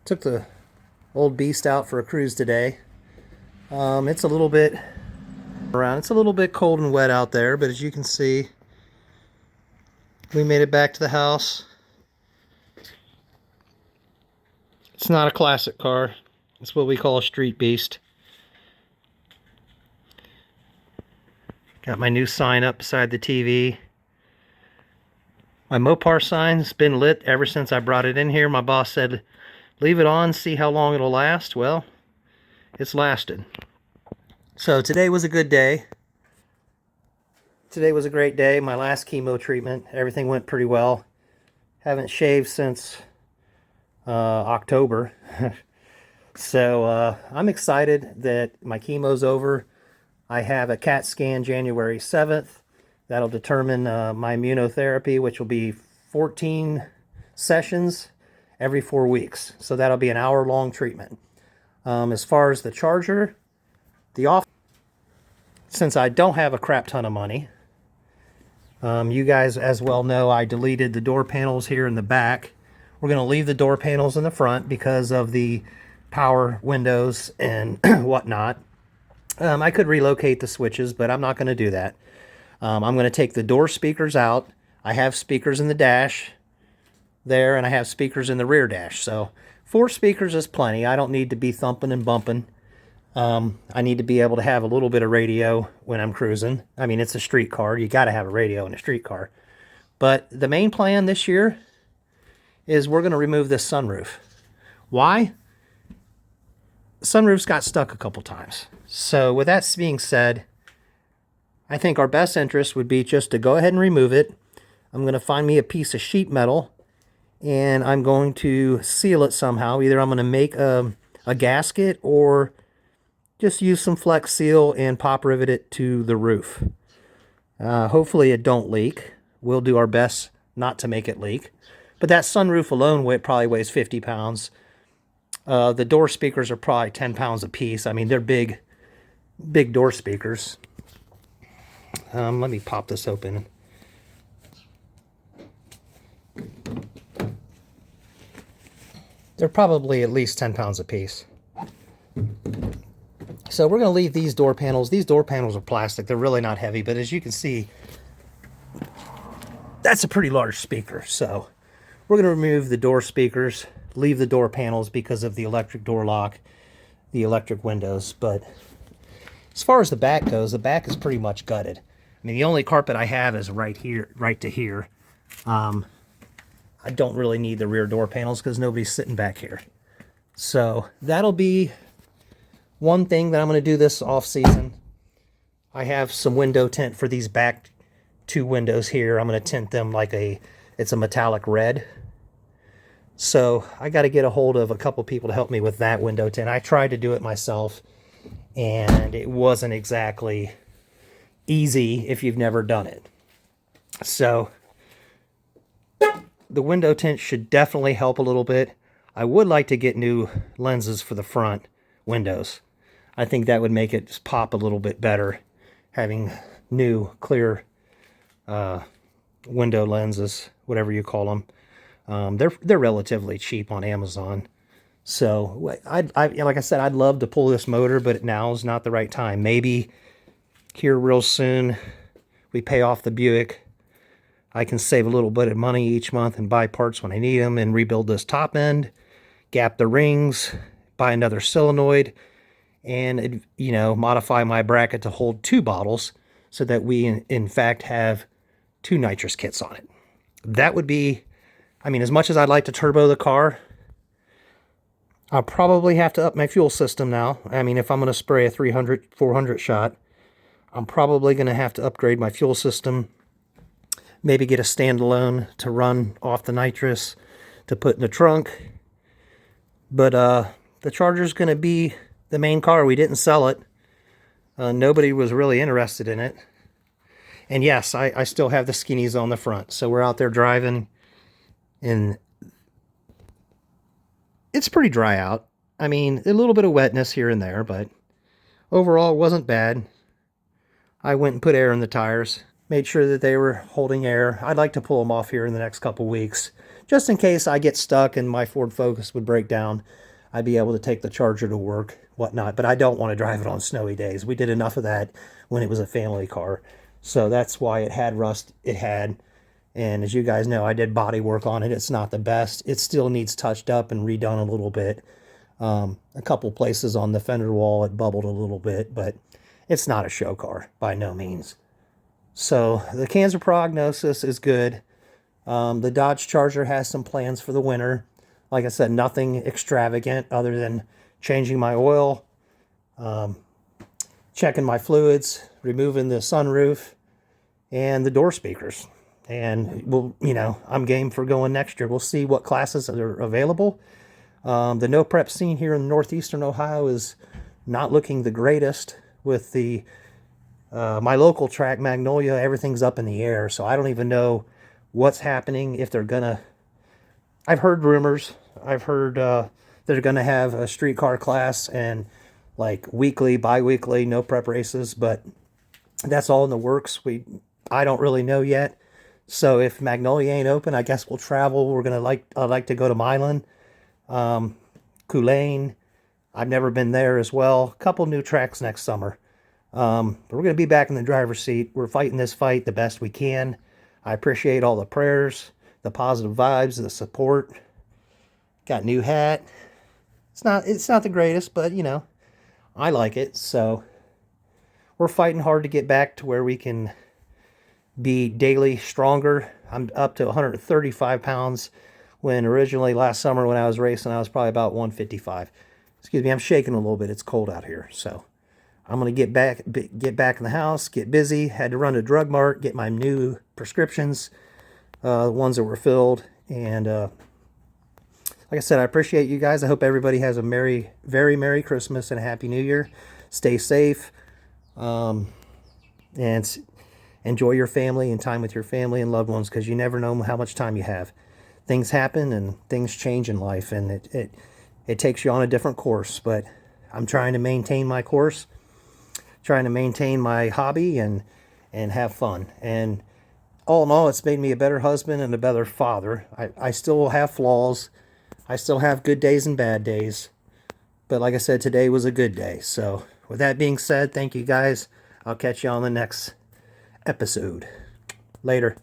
Took the old beast out for a cruise today. It's a little bit cold and wet out there, but as you can see, we made it back to the house. It's not a classic car. It's what we call a street beast. Got my new sign up beside the TV. My Mopar sign's been lit ever since I brought it in here. My boss said, leave it on, see how long it'll last. Well, it's lasted. So today was a good day. Today was a great day. My last chemo treatment, everything went pretty well. Haven't shaved since October. So I'm excited that my chemo's over. I have a CAT scan January 7th. That'll determine my immunotherapy, which will be 14 sessions every 4 weeks. So that'll be an hour-long treatment. As far as the charger, since I don't have a crap ton of money, you guys as well know I deleted the door panels here in the back. We're going to leave the door panels in the front because of the power windows and whatnot. I could relocate the switches, but I'm not going to do that. I'm going to take the door speakers out. I have speakers in the dash there, and I have speakers in the rear dash. So 4 speakers is plenty. I don't need to be thumping and bumping. I need to be able to have a little bit of radio when I'm cruising. I mean, it's a street car. You got to have a radio in a street car. But the main plan this year is we're going to remove this sunroof. Why? The sunroof's got stuck a couple times. So with that being said, I think our best interest would be just to go ahead and remove it. I'm going to find me a piece of sheet metal, and I'm going to seal it somehow. Either I'm going to make a gasket or just use some Flex Seal and pop rivet it to the roof. Hopefully it don't leak. We'll do our best not to make it leak. But that sunroof alone probably weighs 50 pounds. The door speakers are probably 10 pounds a piece. I mean, they're big door speakers. Let me pop this open. They're probably at least 10 pounds a piece. So we're going to leave these door panels. These door panels are plastic. They're really not heavy, but as you can see, that's a pretty large speaker. So we're going to remove the door speakers, leave the door panels because of the electric door lock, the electric windows. But as far as the back goes, the back is pretty much gutted. I mean, the only carpet I have is right here, right to here. I don't really need the rear door panels because nobody's sitting back here. So that'll be one thing that I'm going to do this off season. I have some window tint for these back 2 windows here. I'm going to tint them like it's a metallic red. So I got to get a hold of a couple people to help me with that window tint. I tried to do it myself, and it wasn't exactly easy if you've never done it. So the window tint should definitely help a little bit. I would like to get new lenses for the front windows. I think that would make it just pop a little bit better, having new clear window lenses, whatever you call them. They're relatively cheap on Amazon. So like I said, I'd love to pull this motor, but now is not the right time. Maybe here real soon we pay off the Buick. I can save a little bit of money each month and buy parts when I need them and rebuild this top end, gap the rings, buy another solenoid, and modify my bracket to hold 2 bottles so that we in fact have 2 nitrous kits on it. That would be, I mean, as much as I'd like to turbo the car, I'll probably have to up my fuel system now. I mean, if I'm going to spray a 300, 400 shot, I'm probably going to have to upgrade my fuel system. Maybe get a standalone to run off the nitrous to put in the trunk. But the Charger's going to be the main car. We didn't sell it. Nobody was really interested in it. And yes, I still have the skinnies on the front. So we're out there driving, and it's pretty dry out. I mean, a little bit of wetness here and there, but overall it wasn't bad. I went and put air in the tires, made sure that they were holding air. I'd like to pull them off here in the next couple weeks just in case I get stuck and my Ford Focus would break down, I'd be able to take the Charger to work, whatnot. But I don't want to drive it on snowy days. We did enough of that when it was a family car. So that's why it had rust it had. And as you guys know, I did body work on it. It's not the best. It still needs touched up and redone a little bit. A couple places on the fender wall, it bubbled a little bit, but it's not a show car by no means. So the cancer prognosis is good. The Dodge Charger has some plans for the winter. Like I said, nothing extravagant other than changing my oil, checking my fluids, removing the sunroof, and the door speakers. And we'll, I'm game for going next year. We'll see what classes are available. The no prep scene here in northeastern Ohio is not looking the greatest with the my local track, Magnolia. Everything's up in the air, so I don't even know what's happening. If they're gonna, I've heard rumors. I've heard they're gonna have a streetcar class and like weekly, bi-weekly no prep races, but that's all in the works. I don't really know yet. So if Magnolia ain't open, I guess we'll travel. I'd like to go to Milan, Culane. I've never been there as well. A couple new tracks next summer. But we're going to be back in the driver's seat. We're fighting this fight the best we can. I appreciate all the prayers, the positive vibes, the support. Got a new hat. It's not the greatest, but I like it. So we're fighting hard to get back to where we can be daily stronger. I'm up to 135 pounds when originally last summer when I was racing, I was probably about 155. Excuse me, I'm shaking a little bit. It's cold out here. So I'm going to get back in the house, get busy. Had to run to drugmart, get my new prescriptions, the ones that were filled. And like I said, I appreciate you guys. I hope everybody has a very Merry Christmas and a Happy New Year. Stay safe. And enjoy your family and time with your family and loved ones, because you never know how much time you have. Things happen and things change in life, and it takes you on a different course. But I'm trying to maintain my course, trying to maintain my hobby and have fun. And all in all, it's made me a better husband and a better father. I still have flaws. I still have good days and bad days. But like I said, today was a good day. So with that being said, thank you guys. I'll catch you on the next episode. Later.